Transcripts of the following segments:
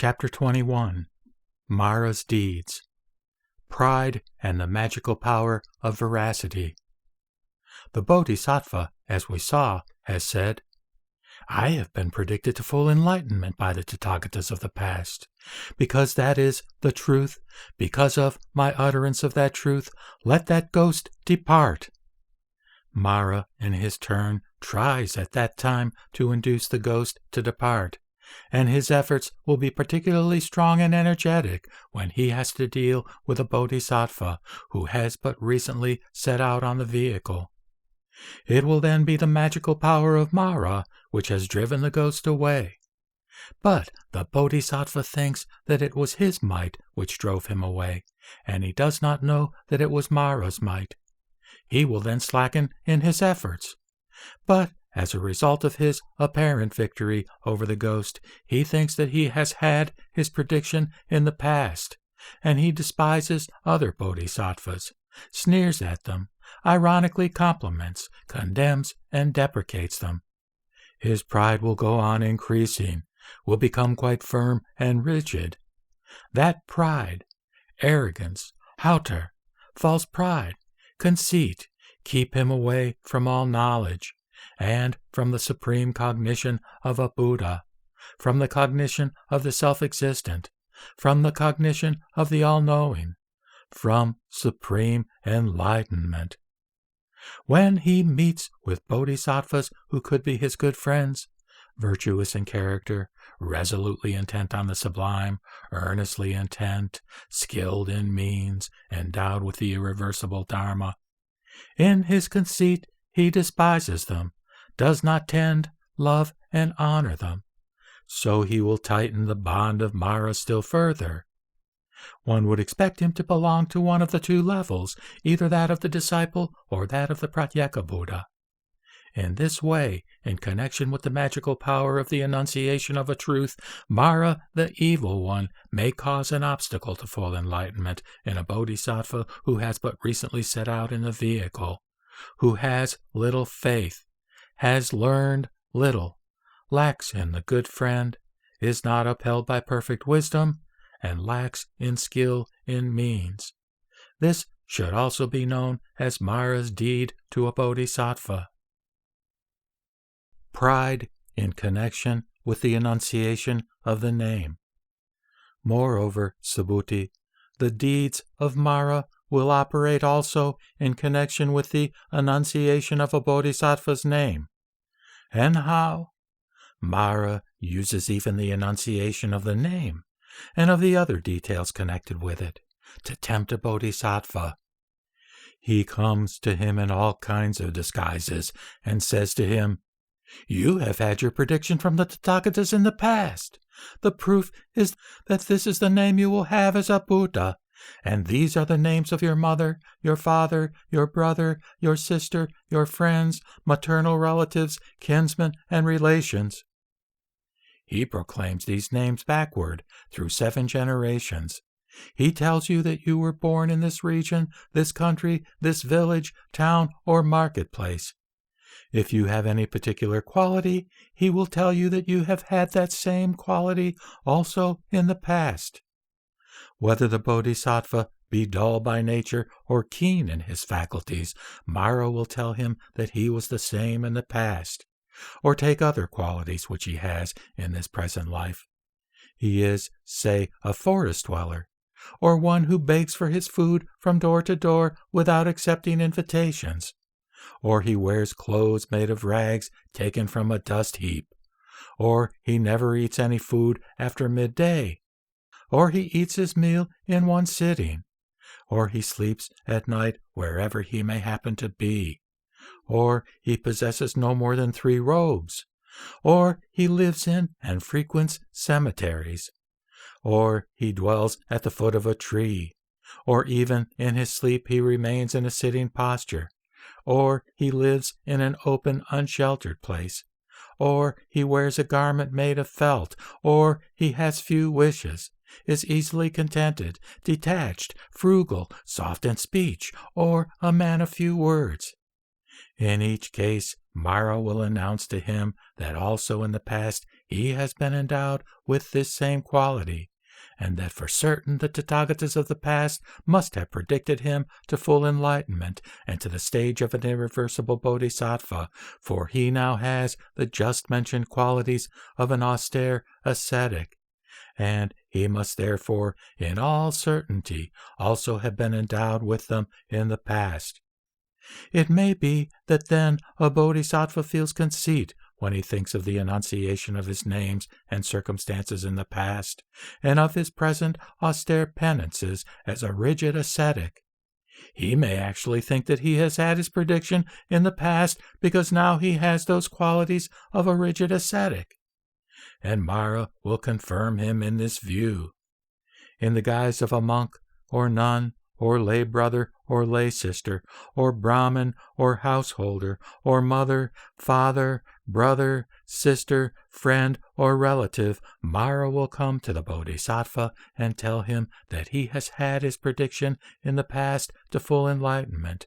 Chapter 21 Mara's Deeds. Pride and the Magical Power of Veracity. The Bodhisattva, as we saw, has said, "I have been predicted to full enlightenment by the Tathagatas of the past. Because that is the truth, because of my utterance of that truth, let that ghost depart." Mara, in his turn, tries at that time to induce the ghost to depart, and his efforts will be particularly strong and energetic when he has to deal with a bodhisattva who has but recently set out on the vehicle. It will then be the magical power of Mara which has driven the ghost away. But the bodhisattva thinks that it was his might which drove him away, and he does not know that it was Mara's might. He will then slacken in his efforts. But as a result of his apparent victory over the ghost, he thinks that he has had his prediction in the past, and he despises other bodhisattvas, sneers at them, ironically compliments, condemns, and deprecates them. His pride will go on increasing, will become quite firm and rigid. That pride, arrogance, hauteur, false pride, conceit, keep him away from all knowledge, and from the supreme cognition of a Buddha, from the cognition of the self-existent, from the cognition of the all-knowing, from supreme enlightenment. When he meets with bodhisattvas who could be his good friends, virtuous in character, resolutely intent on the sublime, earnestly intent, skilled in means, endowed with the irreversible Dharma, in his conceit he despises them, does not tend, love, and honor them. So he will tighten the bond of Mara still further. One would expect him to belong to one of the two levels, either that of the disciple or that of the Pratyeka Buddha. In this way, in connection with the magical power of the enunciation of a truth, Mara, the evil one, may cause an obstacle to full enlightenment in a bodhisattva who has but recently set out in the vehicle, who has little faith, has learned little, lacks in the good friend, is not upheld by perfect wisdom, and lacks in skill in means. This should also be known as Mara's deed to a bodhisattva. Pride in connection with the enunciation of the name. Moreover, Subhuti, the deeds of Mara will operate also in connection with the enunciation of a bodhisattva's name. And how? Mara uses even the enunciation of the name, and of the other details connected with it, to tempt a bodhisattva. He comes to him in all kinds of disguises, and says to him, "You have had your prediction from the Tathagatas in the past. The proof is that this is the name you will have as a Buddha, and these are the names of your mother, your father, your brother, your sister, your friends, maternal relatives, kinsmen, and relations." He proclaims these names backward, through 7 generations. He tells you that you were born in this region, this country, this village, town, or marketplace. If you have any particular quality, he will tell you that you have had that same quality also in the past. Whether the bodhisattva be dull by nature or keen in his faculties, Mara will tell him that he was the same in the past, or take other qualities which he has in this present life. He is, say, a forest dweller, or one who begs for his food from door to door without accepting invitations, or he wears clothes made of rags taken from a dust heap, or he never eats any food after midday, or he eats his meal in one sitting, or he sleeps at night wherever he may happen to be, or he possesses no more than 3 robes, or he lives in and frequents cemeteries, or he dwells at the foot of a tree, or even in his sleep he remains in a sitting posture, or he lives in an open, unsheltered place, or he wears a garment made of felt, or he has few wishes, is easily contented, detached, frugal, soft in speech, or a man of few words. In each case, Mara will announce to him that also in the past he has been endowed with this same quality, and that for certain the Tathagatas of the past must have predicted him to full enlightenment and to the stage of an irreversible bodhisattva, for he now has the just mentioned qualities of an austere ascetic, and he must therefore in all certainty also have been endowed with them in the past. It may be that then a bodhisattva feels conceit when he thinks of the enunciation of his names and circumstances in the past, and of his present austere penances as a rigid ascetic. He may actually think that he has had his prediction in the past because now he has those qualities of a rigid ascetic. And Mara will confirm him in this view. In the guise of a monk, or nun, or lay brother, or lay sister, or Brahmin, or householder, or mother, father, brother, sister, friend, or relative, Mara will come to the bodhisattva and tell him that he has had his prediction in the past to full enlightenment,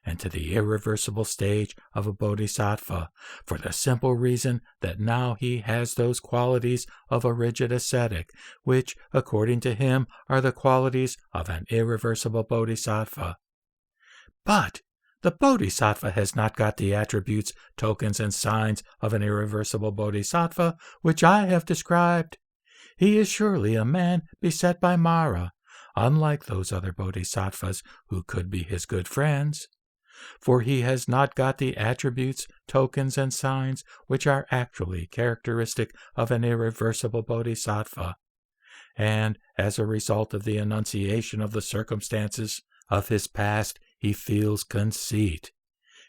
and to the irreversible stage of a bodhisattva, for the simple reason that now he has those qualities of a rigid ascetic, which, according to him, are the qualities of an irreversible bodhisattva. But the bodhisattva has not got the attributes, tokens, and signs of an irreversible bodhisattva, which I have described. He is surely a man beset by Mara, unlike those other bodhisattvas who could be his good friends. For he has not got the attributes, tokens, and signs which are actually characteristic of an irreversible bodhisattva, and as a result of the enunciation of the circumstances of his past, he feels conceit.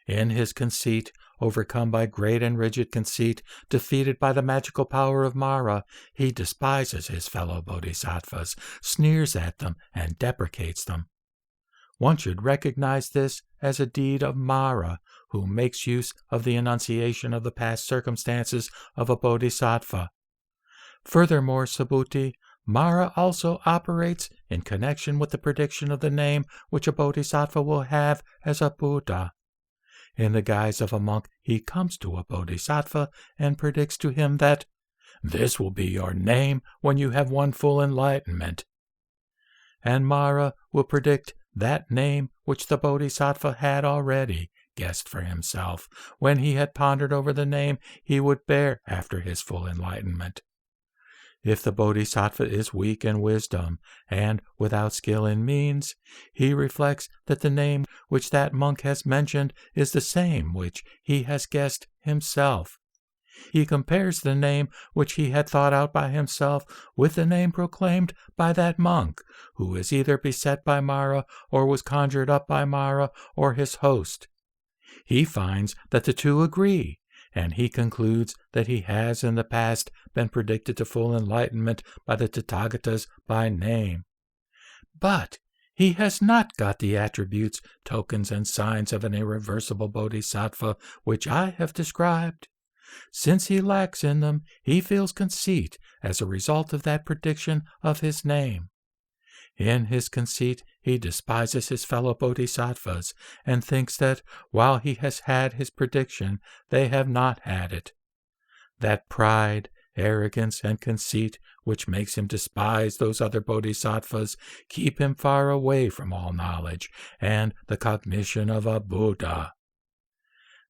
In his conceit, overcome by great and rigid conceit, defeated by the magical power of Mara, he despises his fellow bodhisattvas, sneers at them, and deprecates them. One should recognize this as a deed of Mara, who makes use of the enunciation of the past circumstances of a bodhisattva. Furthermore, Subhuti, Mara also operates in connection with the prediction of the name which a bodhisattva will have as a Buddha. In the guise of a monk, he comes to a bodhisattva and predicts to him that this will be your name when you have won full enlightenment. And Mara will predict that name which the bodhisattva had already guessed for himself when he had pondered over the name he would bear after his full enlightenment. If the bodhisattva is weak in wisdom and without skill in means, he reflects that the name which that monk has mentioned is the same which he has guessed himself. He compares the name which he had thought out by himself with the name proclaimed by that monk, who is either beset by Mara or was conjured up by Mara or his host. He finds that the two agree, and he concludes that he has in the past been predicted to full enlightenment by the Tathagatas by name. But he has not got the attributes, tokens, and signs of an irreversible bodhisattva which I have described. Since he lacks in them, he feels conceit as a result of that prediction of his name. In his conceit, he despises his fellow bodhisattvas and thinks that, while he has had his prediction, they have not had it. That pride, arrogance, and conceit which makes him despise those other bodhisattvas keep him far away from all knowledge and the cognition of a Buddha.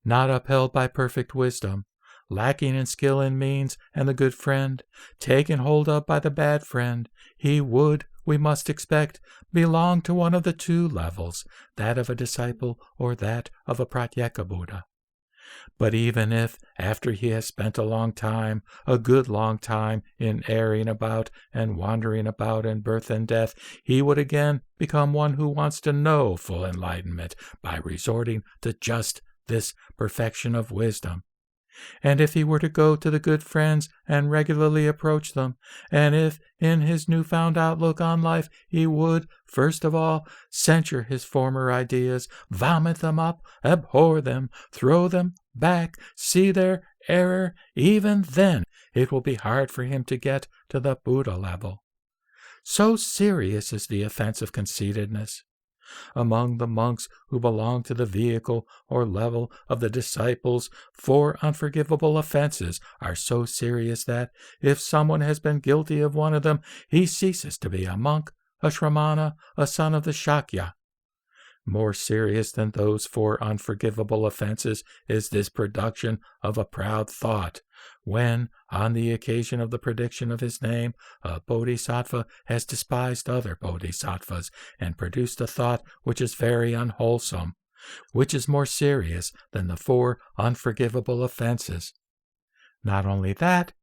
Not upheld by perfect wisdom, lacking in skill and means and the good friend, taken hold of by the bad friend, he would, we must expect, belong to one of the two levels, that of a disciple or that of a Pratyeka Buddha. But even if, after he has spent a long time, a good long time, in erring about and wandering about in birth and death, he would again become one who wants to know full enlightenment by resorting to just this perfection of wisdom. And if he were to go to the good friends and regularly approach them, and if, in his newfound outlook on life, he would, first of all, censure his former ideas, vomit them up, abhor them, throw them back, see their error, even then it will be hard for him to get to the Buddha level. So serious is the offense of conceitedness. Among the monks who belong to the vehicle or level of the disciples, 4 unforgivable offenses are so serious that, if someone has been guilty of one of them, he ceases to be a monk, a Shramana, a son of the Shakya. More serious than those 4 unforgivable offenses is this production of a proud thought, when, on the occasion of the prediction of his name, a bodhisattva has despised other bodhisattvas and produced a thought which is very unwholesome, which is more serious than the 4 unforgivable offenses. Not only that,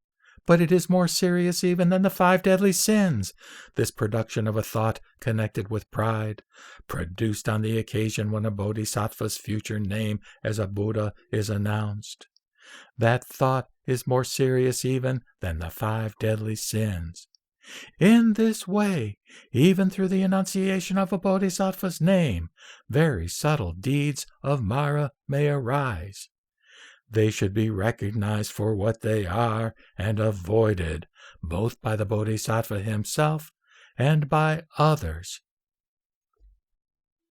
but it is more serious even than the 5 deadly sins, this production of a thought connected with pride, produced on the occasion when a bodhisattva's future name as a Buddha is announced. That thought is more serious even than the 5 deadly sins. In this way, even through the enunciation of a bodhisattva's name, very subtle deeds of Mara may arise. They should be recognized for what they are and avoided, both by the bodhisattva himself and by others.